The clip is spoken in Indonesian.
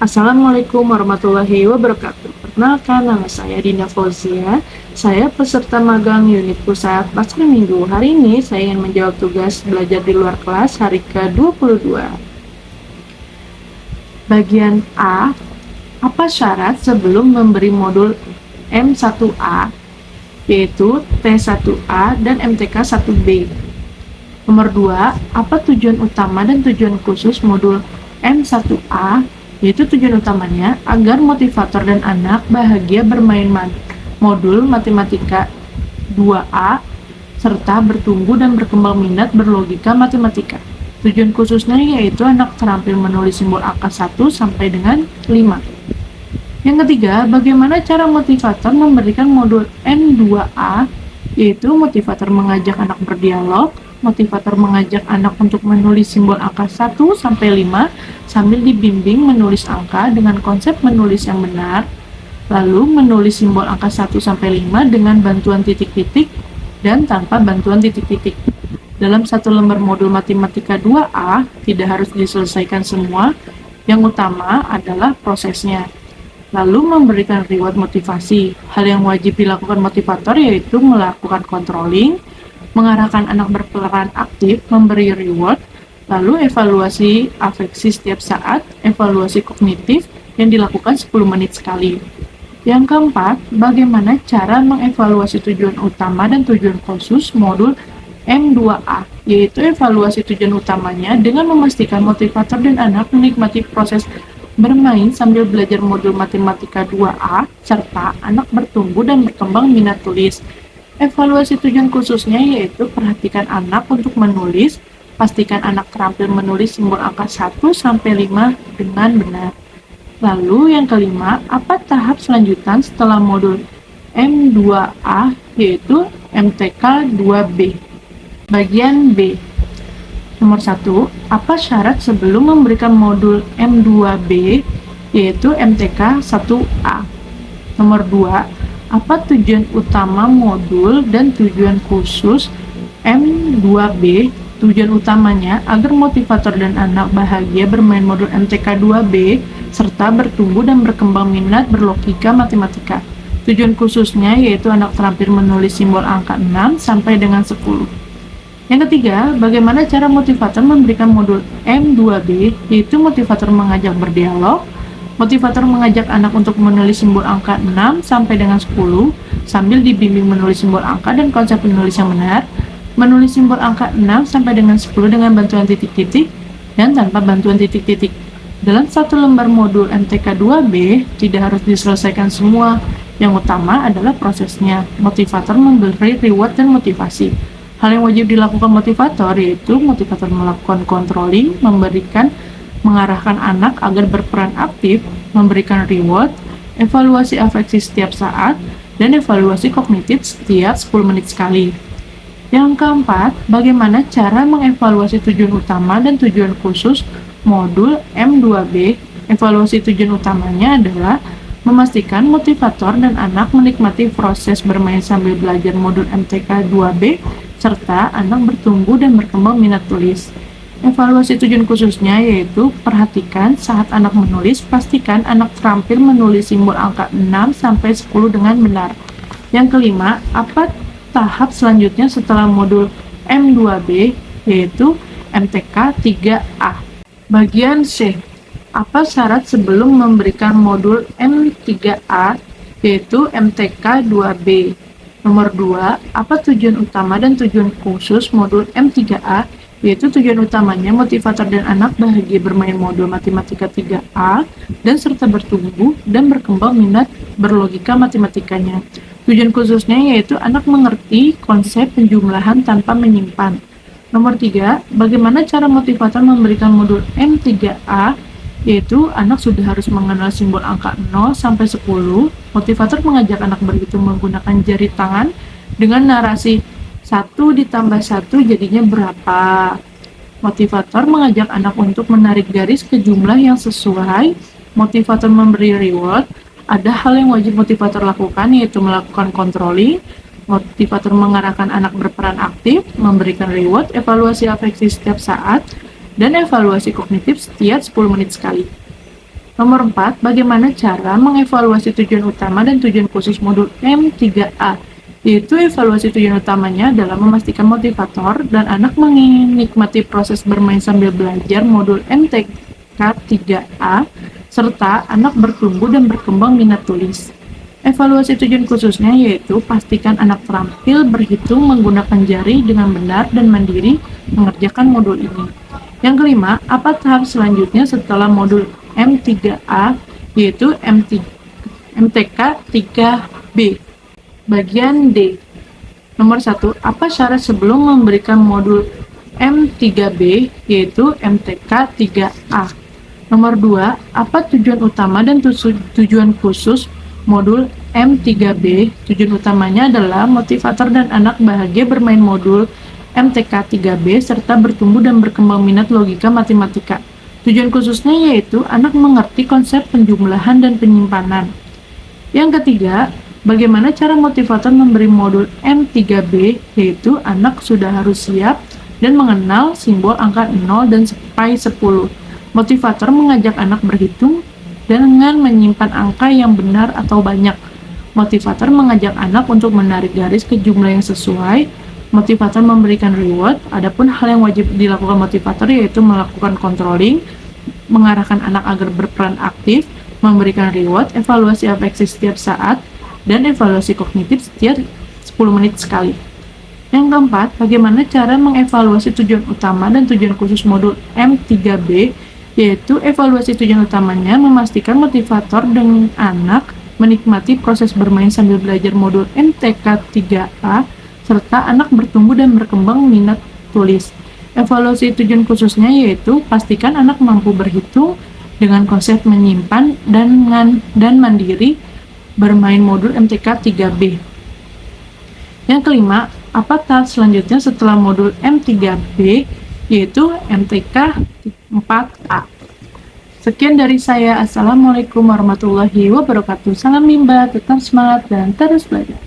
Assalamualaikum warahmatullahi wabarakatuh. Perkenalkan, nama saya Dinda Fauzia. Saya peserta magang unit pusat Pasar Minggu. Hari ini saya ingin menjawab tugas belajar di luar kelas hari ke-22. Bagian A, apa syarat sebelum memberi modul M1A, yaitu T1A dan MTK 1B? Nomor 2, apa tujuan utama dan tujuan khusus modul M1A, yaitu tujuan utamanya agar motivator dan anak bahagia bermain modul matematika 2A serta bertumbuh dan berkembang minat berlogika matematika. Tujuan khususnya yaitu anak terampil menulis simbol angka 1 sampai dengan 5. Yang ketiga, bagaimana cara motivator memberikan modul M2A, yaitu motivator mengajak anak berdialog, motivator mengajak anak untuk menulis simbol angka 1 sampai 5 sambil dibimbing menulis angka dengan konsep menulis yang benar, lalu menulis simbol angka 1 sampai 5 dengan bantuan titik-titik dan tanpa bantuan titik-titik. Dalam satu lembar modul matematika 2A tidak harus diselesaikan semua, yang utama adalah prosesnya. Lalu memberikan reward motivasi. Hal yang wajib dilakukan motivator yaitu melakukan controlling, mengarahkan anak berperan aktif, memberi reward, lalu evaluasi afeksi setiap saat, evaluasi kognitif yang dilakukan 10 menit sekali. Yang keempat, bagaimana cara mengevaluasi tujuan utama dan tujuan khusus modul M2A, yaitu evaluasi tujuan utamanya dengan memastikan motivator dan anak menikmati proses bermain sambil belajar modul matematika 2A, serta anak bertumbuh dan berkembang minat tulis. Evaluasi tujuan khususnya yaitu perhatikan anak untuk menulis, pastikan anak terampil menulis simbol angka 1 sampai 5 dengan benar. Lalu yang kelima, apa tahap selanjutan setelah modul M2A, yaitu MTK 2B. Bagian B. Nomor 1, apa syarat sebelum memberikan modul M2B, yaitu MTK 1A. Nomor 2, apa tujuan utama modul dan tujuan khusus M2B? Tujuan utamanya agar motivator dan anak bahagia bermain modul MTK 2B serta bertumbuh dan berkembang minat berlogika matematika. Tujuan khususnya yaitu anak terampil menulis simbol angka 6 sampai dengan 10. Yang ketiga, bagaimana cara motivator memberikan modul M2B, yaitu motivator mengajak berdialog, motivator mengajak anak untuk menulis simbol angka 6 sampai dengan 10 sambil dibimbing menulis simbol angka dan konsep menulis yang benar, menulis simbol angka 6 sampai dengan 10 dengan bantuan titik-titik dan tanpa bantuan titik-titik. Dalam satu lembar modul MTK 2B tidak harus diselesaikan semua, yang utama adalah prosesnya. Motivator memberi reward dan motivasi. Hal yang wajib dilakukan motivator yaitu motivator melakukan controlling, mengarahkan anak agar berperan aktif, memberikan reward, evaluasi afeksi setiap saat, dan evaluasi kognitif setiap 10 menit sekali. Yang keempat, bagaimana cara mengevaluasi tujuan utama dan tujuan khusus modul M2B? Evaluasi tujuan utamanya adalah memastikan motivator dan anak menikmati proses bermain sambil belajar modul MTK 2B, serta anak bertumbuh dan berkembang minat tulis. Evaluasi tujuan khususnya yaitu perhatikan saat anak menulis, pastikan anak terampil menulis simbol angka 6 sampai 10 dengan benar. Yang kelima, apa tahap selanjutnya setelah modul M2B, yaitu MTK 3A. Bagian C, apa syarat sebelum memberikan modul M3A, yaitu MTK 2B. Nomor 2, apa tujuan utama dan tujuan khusus modul M3A, yaitu tujuan utamanya motivator dan anak bahagia bermain modul matematika 3A dan serta bertumbuh dan berkembang minat berlogika matematikanya. Tujuan khususnya yaitu anak mengerti konsep penjumlahan tanpa menyimpan. Nomor 3, bagaimana cara motivator memberikan modul M3A, yaitu anak sudah harus mengenal simbol angka 0 sampai 10. Motivator mengajak anak berhitung menggunakan jari tangan dengan narasi 1 ditambah 1 jadinya berapa. Motivator mengajak anak untuk menarik garis ke jumlah yang sesuai. Motivator memberi reward. Ada hal yang wajib motivator lakukan yaitu melakukan controlling. Motivator mengarahkan anak berperan aktif, memberikan reward, evaluasi afeksi setiap saat, dan evaluasi kognitif setiap 10 menit sekali. Nomor 4, bagaimana cara mengevaluasi tujuan utama dan tujuan khusus modul M3A? Yaitu evaluasi tujuan utamanya adalah memastikan motivator dan anak menikmati proses bermain sambil belajar modul MTK 3A, serta anak bertumbuh dan berkembang minat tulis. Evaluasi tujuan khususnya yaitu pastikan anak terampil berhitung menggunakan jari dengan benar dan mandiri mengerjakan modul ini. Yang kelima, apa tahap selanjutnya setelah modul M3A, yaitu MTK 3B. Bagian D. Nomor 1, apa syarat sebelum memberikan modul M3B, yaitu MTK 3A? Nomor 2, apa tujuan utama dan tujuan khusus modul M3B? Tujuan utamanya adalah motivator dan anak bahagia bermain modul MTK 3B serta bertumbuh dan berkembang minat logika matematika. Tujuan khususnya yaitu anak mengerti konsep penjumlahan dan penyimpanan. Yang ketiga, bagaimana cara motivator memberi modul M3B, yaitu anak sudah harus siap dan mengenal simbol angka 0 dan sampai 10. Motivator mengajak anak berhitung dengan menyimpan angka yang benar atau banyak. Motivator mengajak anak untuk menarik garis ke jumlah yang sesuai. Motivator memberikan reward. Adapun hal yang wajib dilakukan motivator yaitu melakukan controlling, mengarahkan anak agar berperan aktif, memberikan reward, evaluasi afeksi setiap saat, dan evaluasi kognitif setiap 10 menit sekali. Yang keempat, bagaimana cara mengevaluasi tujuan utama dan tujuan khusus modul M3B, yaitu evaluasi tujuan utamanya memastikan motivator dan anak menikmati proses bermain sambil belajar modul MTK 3A, serta anak bertumbuh dan berkembang minat tulis. Evaluasi tujuan khususnya yaitu pastikan anak mampu berhitung dengan konsep menyimpan dan mandiri bermain modul MTK 3B. Yang kelima, apa tahap selanjutnya setelah modul M3B, yaitu MTK 4A. Sekian dari saya. Assalamualaikum warahmatullahi wabarakatuh. Salam Mimba, tetap semangat dan terus belajar.